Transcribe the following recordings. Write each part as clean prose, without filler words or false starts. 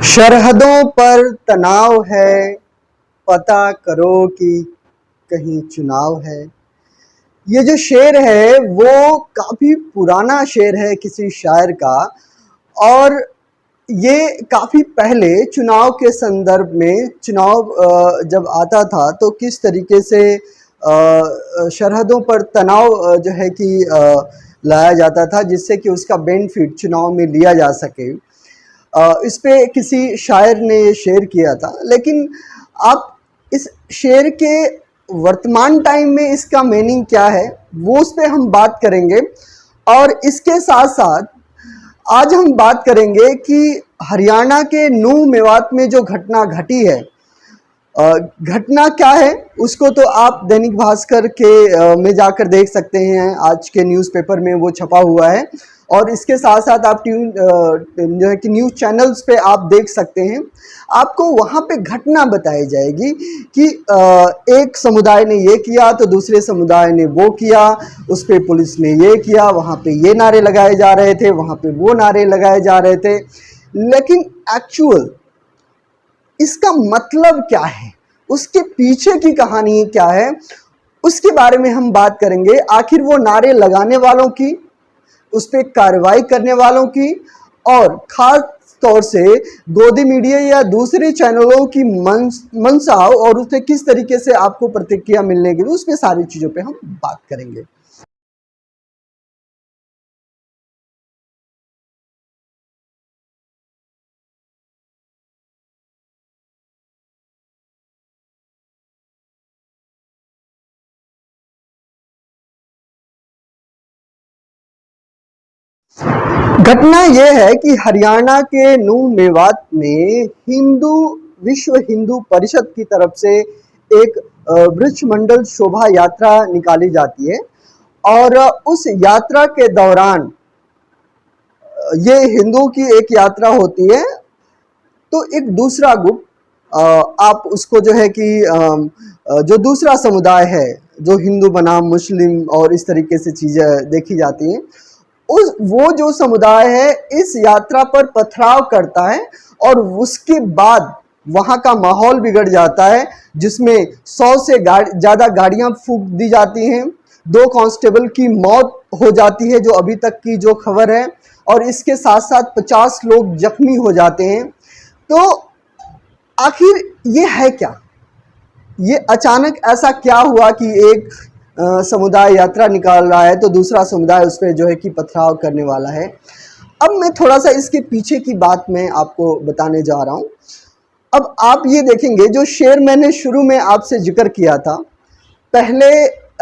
सरहदों पर तनाव है, पता करो कि कहीं चुनाव है। ये जो शेर है वो काफ़ी पुराना शेर है किसी शायर का, और ये काफ़ी पहले चुनाव के संदर्भ में चुनाव जब आता था तो किस तरीके से सरहदों पर तनाव जो है कि लाया जाता था जिससे कि उसका बेनिफिट चुनाव में लिया जा सके। इस पे किसी शायर ने ये शेर किया था। लेकिन आप इस शेर के वर्तमान टाइम में इसका मीनिंग क्या है वो उस पे हम बात करेंगे। और इसके साथ साथ आज हम बात करेंगे कि हरियाणा के नूंह मेवात में जो घटना घटी है, घटना क्या है उसको तो आप दैनिक भास्कर के में जाकर देख सकते हैं। आज के न्यूज़पेपर में वो छपा हुआ है, और इसके साथ साथ आप जो है कि न्यूज़ चैनल्स पे आप देख सकते हैं। आपको वहाँ पे घटना बताई जाएगी कि एक समुदाय ने ये किया तो दूसरे समुदाय ने वो किया, उस पर पुलिस ने ये किया, वहाँ पे ये नारे लगाए जा रहे थे, वहाँ पे वो नारे लगाए जा रहे थे। लेकिन एक्चुअल इसका मतलब क्या है, उसके पीछे की कहानी क्या है, उसके बारे में हम बात करेंगे। आखिर वो नारे लगाने वालों की, उस पर कार्रवाई करने वालों की, और खास तौर से गोदी मीडिया या दूसरे चैनलों की मंशा और उससे किस तरीके से आपको प्रतिक्रिया मिलने की, उस पर सारी चीज़ों पे हम बात करेंगे। घटना यह है कि हरियाणा के नूंह मेवात में विश्व हिंदू परिषद की तरफ से एक वृक्ष मंडल शोभा यात्रा निकाली जाती है, और उस यात्रा के दौरान ये हिंदुओं की एक यात्रा होती है। तो एक दूसरा ग्रुप, आप उसको जो है कि जो दूसरा समुदाय है जो हिंदू बनाम मुस्लिम और इस तरीके से चीज़ें देखी जाती हैं, वो जो समुदाय है इस यात्रा पर पथराव करता है, और उसके बाद वहाँ का माहौल बिगड़ जाता है, जिसमें 100 से ज़्यादा गाड़ियाँ फूंक दी जाती हैं। 2 कांस्टेबल की मौत हो जाती है जो अभी तक की जो खबर है, और इसके साथ साथ 50 लोग जख्मी हो जाते हैं। तो आखिर ये है क्या, ये अचानक ऐसा क्या हुआ कि एक समुदाय यात्रा निकाल रहा है तो दूसरा समुदाय उस पर जो है कि पथराव करने वाला है। अब मैं थोड़ा सा इसके पीछे की बात मैं आपको बताने जा रहा हूँ। अब आप ये देखेंगे, जो शेर मैंने शुरू में आपसे जिक्र किया था, पहले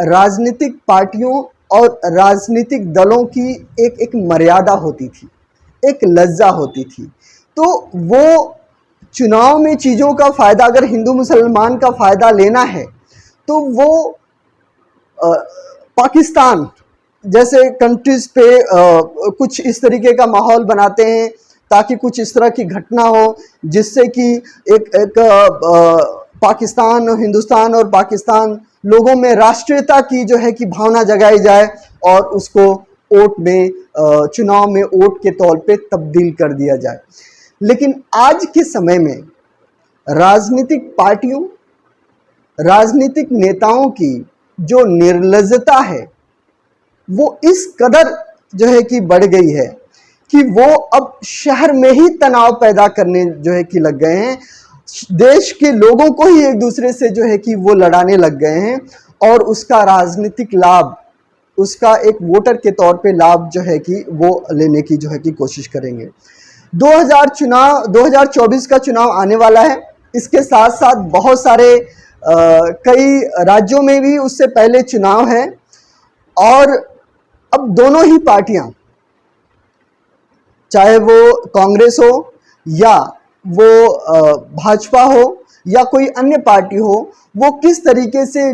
राजनीतिक पार्टियों और राजनीतिक दलों की एक मर्यादा होती थी, एक लज्जा होती थी। तो वो चुनाव में चीज़ों का फ़ायदा, अगर हिंदू मुसलमान का फ़ायदा लेना है तो वो पाकिस्तान जैसे कंट्रीज़ पे कुछ इस तरीके का माहौल बनाते हैं ताकि कुछ इस तरह की घटना हो जिससे कि एक पाकिस्तान और हिंदुस्तान और पाकिस्तान लोगों में राष्ट्रीयता की जो है कि भावना जगाई जाए, और उसको वोट में चुनाव में वोट के तौर पे तब्दील कर दिया जाए। लेकिन आज के समय में राजनीतिक पार्टियों, राजनीतिक नेताओं की जो निर्लज्जता है वो इस कदर जो है कि बढ़ गई है कि वो अब शहर में ही तनाव पैदा करने जो है कि लग गए हैं। देश के लोगों को ही एक दूसरे से जो है कि वो लड़ाने लग गए हैं, और उसका राजनीतिक लाभ, उसका एक वोटर के तौर पे लाभ जो है कि वो लेने की जो है कि कोशिश करेंगे। 2024 का चुनाव आने वाला है। इसके साथ साथ बहुत सारे कई राज्यों में भी उससे पहले चुनाव है, और अब दोनों ही पार्टियां, चाहे वो कांग्रेस हो या वो भाजपा हो या कोई अन्य पार्टी हो, वो किस तरीके से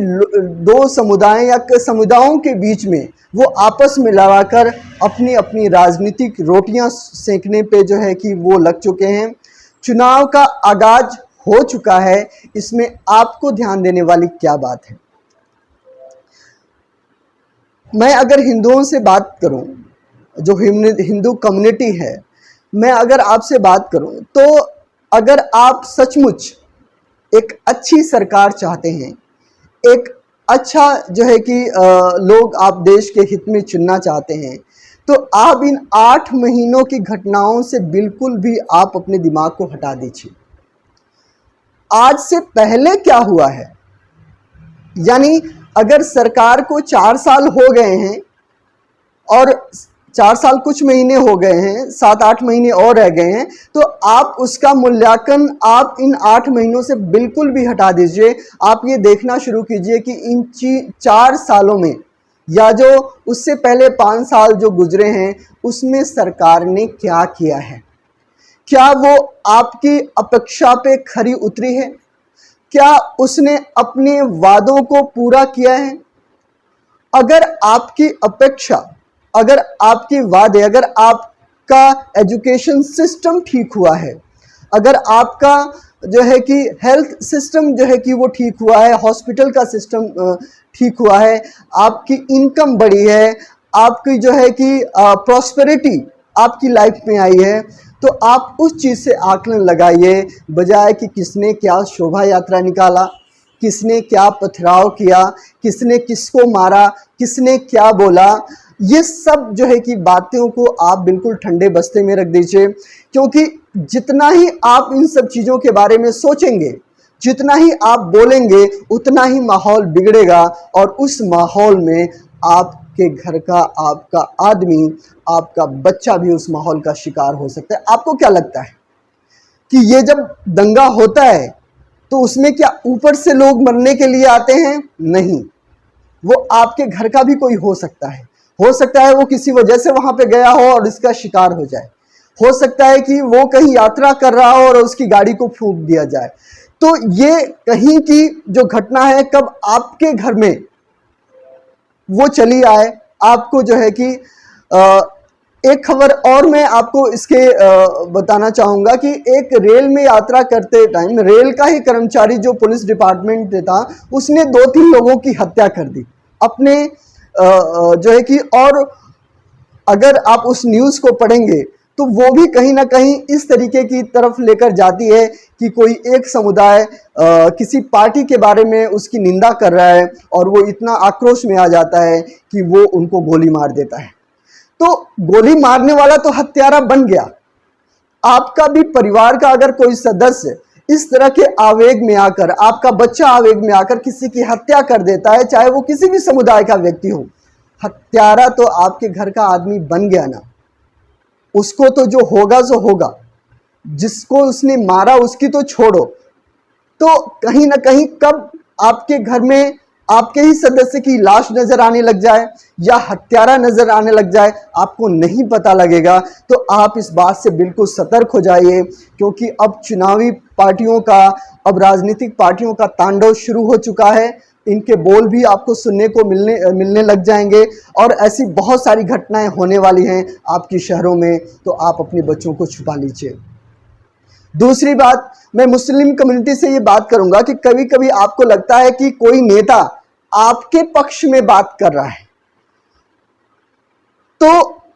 दो समुदाय या समुदायों के बीच में वो आपस में लड़ाकर अपनी अपनी राजनीतिक रोटियां सेंकने पे जो है कि वो लग चुके हैं। चुनाव का आगाज हो चुका है। इसमें आपको ध्यान देने वाली क्या बात है? मैं अगर हिंदुओं से बात करूं, जो हिंदू कम्युनिटी है, मैं अगर आपसे बात करूं तो अगर आप सचमुच एक अच्छी सरकार चाहते हैं, एक अच्छा जो है कि लोग आप देश के हित में चुनना चाहते हैं, तो आप इन 8 महीनों की घटनाओं से बिल्कुल भी आप अपने दिमाग को हटा दीजिए। आज से पहले क्या हुआ है, यानी अगर सरकार को 4 साल हो गए हैं और 4 साल कुछ महीने हो गए हैं, 7-8 महीने और रह गए हैं, तो आप उसका मूल्यांकन आप इन 8 महीनों से बिल्कुल भी हटा दीजिए। आप ये देखना शुरू कीजिए कि इन 4 सालों में या जो उससे पहले 5 साल जो गुजरे हैं, उसमें सरकार ने क्या किया है। क्या वो आपकी अपेक्षा पे खरी उतरी है? क्या उसने अपने वादों को पूरा किया है? अगर आपकी अपेक्षा, अगर आपके वादे, अगर आपका एजुकेशन सिस्टम ठीक हुआ है, अगर आपका जो है कि हेल्थ सिस्टम जो है कि वो ठीक हुआ है, हॉस्पिटल का सिस्टम ठीक हुआ है, आपकी इनकम बढ़ी है, आपकी जो है कि प्रॉस्पेरिटी आपकी लाइफ में आई है, तो आप उस चीज़ से आकलन लगाइए, बजाय कि किसने क्या शोभा यात्रा निकाला, किसने क्या पथराव किया, किसने किसको मारा, किसने क्या बोला। ये सब जो है कि बातों को आप बिल्कुल ठंडे बस्ते में रख दीजिए, क्योंकि जितना ही आप इन सब चीज़ों के बारे में सोचेंगे, जितना ही आप बोलेंगे, उतना ही माहौल बिगड़ेगा और उस माहौल में आपके घर का, आपका आदमी, आपका बच्चा भी उस माहौल का शिकार हो सकता है। आपको क्या लगता है कि ये जब दंगा होता है तो उसमें क्या ऊपर से लोग मरने के लिए आते हैं? नहीं, वो आपके घर का भी कोई हो सकता है। हो सकता है वो किसी वजह से वहां पे गया हो और इसका शिकार हो जाए। हो सकता है कि वो कहीं यात्रा कर रहा हो और उसकी गाड़ी को फूंक दिया जाए। तो ये कहीं की जो घटना है, कब आपके घर में वो चली आए, आपको जो है कि एक खबर और मैं आपको इसके बताना चाहूँगा कि एक रेल में यात्रा करते टाइम रेल का ही कर्मचारी जो पुलिस डिपार्टमेंट था, उसने 2-3 लोगों की हत्या कर दी अपने जो है कि, और अगर आप उस न्यूज़ को पढ़ेंगे तो वो भी कहीं ना कहीं इस तरीके की तरफ लेकर जाती है कि कोई एक समुदाय किसी पार्टी के बारे में उसकी निंदा कर रहा है और वो इतना आक्रोश में आ जाता है कि वो उनको गोली मार देता है। तो गोली मारने वाला तो हत्यारा बन गया। आपका भी परिवार का अगर कोई सदस्य इस तरह के आवेग में आकर, आपका बच्चा आवेग में आकर किसी की हत्या कर देता है, चाहे वो किसी भी समुदाय का व्यक्ति हो, हत्यारा तो आपके घर का आदमी बन गया ना। उसको तो जो होगा सो होगा, जिसको उसने मारा उसकी तो छोड़ो। तो कहीं ना कहीं कब आपके घर में आपके ही सदस्य की लाश नजर आने लग जाए या हत्यारा नजर आने लग जाए, आपको नहीं पता लगेगा। तो आप इस बात से बिल्कुल सतर्क हो जाइए, क्योंकि अब चुनावी पार्टियों का, अब राजनीतिक पार्टियों का तांडव शुरू हो चुका है। इनके बोल भी आपको सुनने को मिलने लग जाएंगे और ऐसी बहुत सारी घटनाएं होने वाली हैं आपके शहरों में। तो आप अपने बच्चों को छुपा लीजिए। दूसरी बात, मैं मुस्लिम कम्युनिटी से ये बात करूंगा कि कभी कभी आपको लगता है कि कोई नेता आपके पक्ष में बात कर रहा है, तो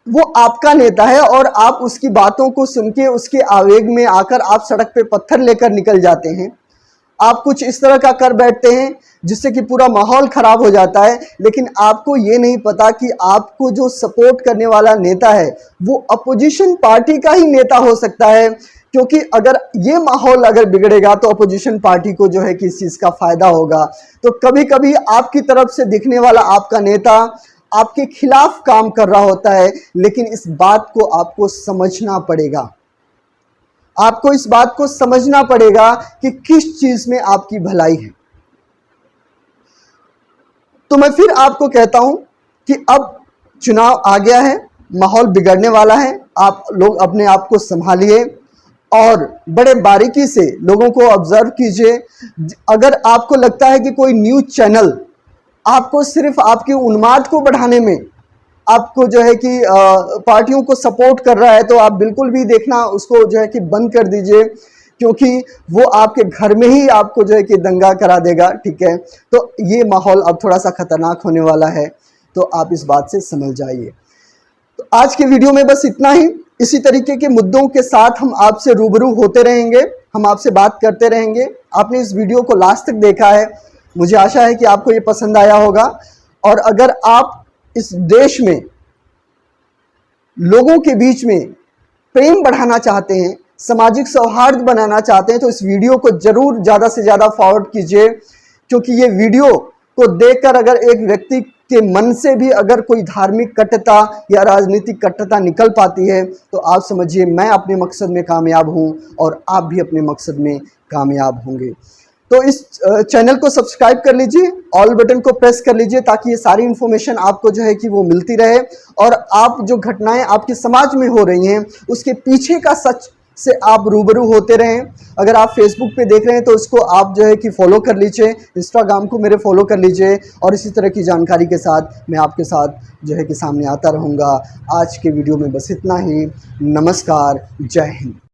वो आपका नेता है और आप उसकी बातों को सुन के उसके आवेग में आकर आप सड़क पे पत्थर लेकर निकल जाते हैं। आप कुछ इस तरह का कर बैठते हैं जिससे कि पूरा माहौल खराब हो जाता है। लेकिन आपको ये नहीं पता कि आपको जो सपोर्ट करने वाला नेता है वो अपोजिशन पार्टी का ही नेता हो सकता है, क्योंकि अगर ये माहौल अगर बिगड़ेगा तो अपोजिशन पार्टी को जो है कि इस चीज़ का फायदा होगा। तो कभी कभी आपकी तरफ से दिखने वाला आपका नेता आपके खिलाफ काम कर रहा होता है, लेकिन इस बात को आपको समझना पड़ेगा। आपको इस बात को समझना पड़ेगा कि किस चीज में आपकी भलाई है। तो मैं फिर आपको कहता हूं कि अब चुनाव आ गया है, माहौल बिगड़ने वाला है। आप लोग अपने आप को संभालिए और बड़े बारीकी से लोगों को ऑब्जर्व कीजिए। अगर आपको लगता है कि कोई न्यूज चैनल आपको सिर्फ आपके उन्माद को बढ़ाने में, आपको जो है कि पार्टियों को सपोर्ट कर रहा है, तो आप बिल्कुल भी देखना उसको जो है कि बंद कर दीजिए, क्योंकि वो आपके घर में ही आपको जो है कि दंगा करा देगा। ठीक है, तो ये माहौल अब थोड़ा सा खतरनाक होने वाला है, तो आप इस बात से समझ जाइए। तो आज के वीडियो में बस इतना ही। इसी तरीके के मुद्दों के साथ हम आपसे रूबरू होते रहेंगे। हम आपसे बात करते रहेंगे। आपने इस वीडियो को लास्ट तक देखा है, मुझे आशा है कि आपको ये पसंद आया होगा। और अगर आप इस देश में लोगों के बीच में प्रेम बढ़ाना चाहते हैं, सामाजिक सौहार्द बनाना चाहते हैं, तो इस वीडियो को जरूर ज़्यादा से ज़्यादा फॉरवर्ड कीजिए, क्योंकि ये वीडियो को देखकर अगर एक व्यक्ति के मन से भी अगर कोई धार्मिक कट्टरता या राजनीतिक कट्टरता निकल पाती है, तो आप समझिए मैं अपने मकसद में कामयाब हूं और आप भी अपने मकसद में कामयाब होंगे। तो इस चैनल को सब्सक्राइब कर लीजिए, ऑल बटन को प्रेस कर लीजिए, ताकि ये सारी इन्फॉर्मेशन आपको जो है कि वो मिलती रहे और आप जो घटनाएं आपके समाज में हो रही हैं उसके पीछे का सच से आप रूबरू होते रहें। अगर आप फेसबुक पे देख रहे हैं तो उसको आप जो है कि फॉलो कर लीजिए, इंस्टाग्राम को मेरे फॉलो कर लीजिए, और इसी तरह की जानकारी के साथ मैं आपके साथ जो है कि सामने आता रहूँगा। आज के वीडियो में बस इतना ही। नमस्कार, जय हिंद।